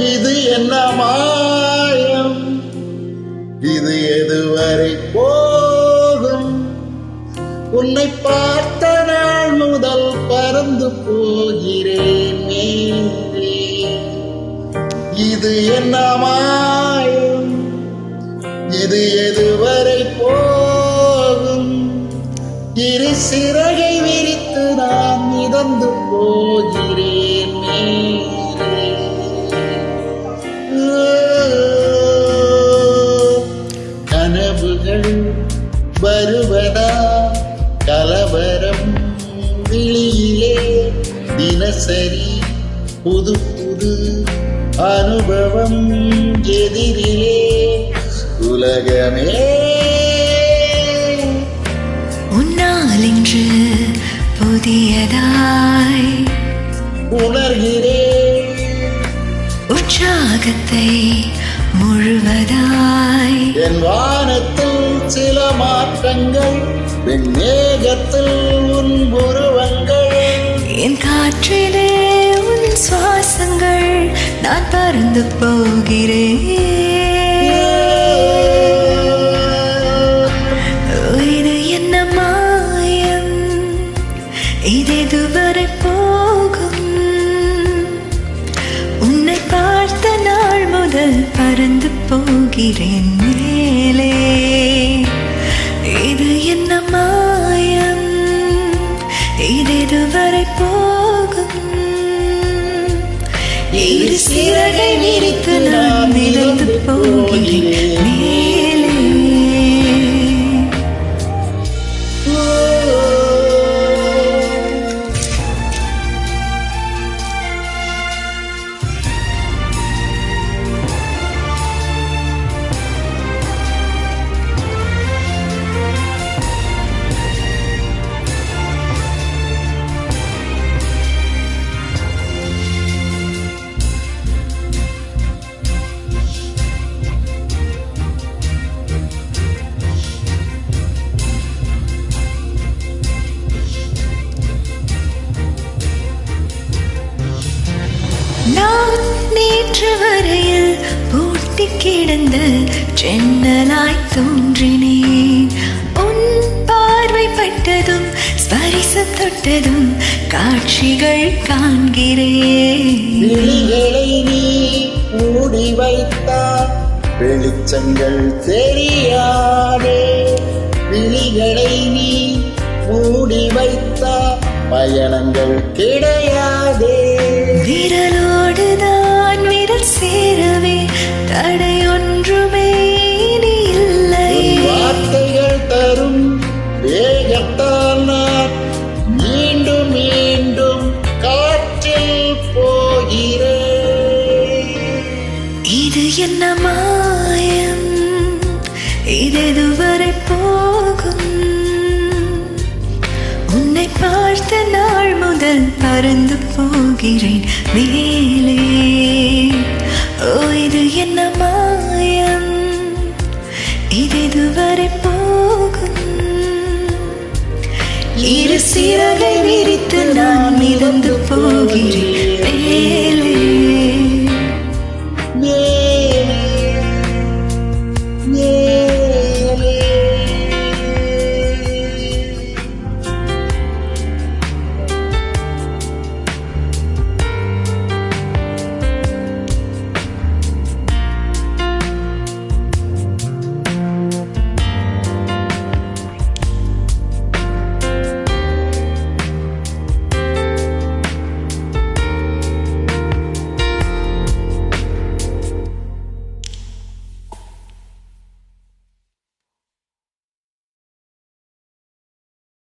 இது என்ன மாயம், இது எதுவரை போகும்? உன்னை பார்த்த நாள் முதல் பறந்து போகிறேன் மேலே. இது என்ன மாயம், இது எதுவரை போகும்? இரு சிறகை விரித்து நான் மிதந்து போகிறேன் மேலே. கனவுகள் வருவதா கலவரம் விழியிலே, தினசரி புது புது அனுபவம் எதிரிலே. உலகமே உன்னால் இன்று புதியதாய் உணர்கிறேன், உற்சாகத்தை முழுவதாய். என் வானத்தில் சில மாற்றங்கள், வெண்மேகத்தில் உன் உருவங்கள், என் காற்றிலே உன் சுவாசங்கள். நான் பறந்து போகிறேன். இது என்ன மாயம், இதெதுவரை போகும்? உன்னை பார்த்த நாள் முதல் பறந்து போகிறேன் மேலே. இது என்ன மாயம், இதெதுவரை போகும்? இரு சிறகை விரித்து நான் மிதந்து போகிறேன் மேலே. நான் நேற்று வரையில் பூட்டி கிடந்த சென்னலாய் தோன்றினேன். உன் பார்வை பட்டதும் ஸ்பரிசம் தொட்டதும் காட்சிகள் காண்கிறேன். விழிகளை நீ மூடி வைத்தால் வெளிச்சங்கள் தெரியாதே. விழிகளை நீ மூடி வைத்தால் பயணங்கள் கிடையாதே. விரலோடுதான் விரல் சேரவே தடை ஒன்றுமே இல்லை. வார்த்தைகள் தரும் வேகத்தால் நான் மீண்டும் மீண்டும் காற்றில் போகிறேன். இது என்ன மாயம், இதெதுவரை போகும்? உன்னை பார்த்த நாள் முதல் பறந்து போகிறேன் மேலே. ஓ இது என்ன மாயம், இதெதுவரை போகும்? இரு சிறகை விரித்து நான் மிதந்து போகிறேன்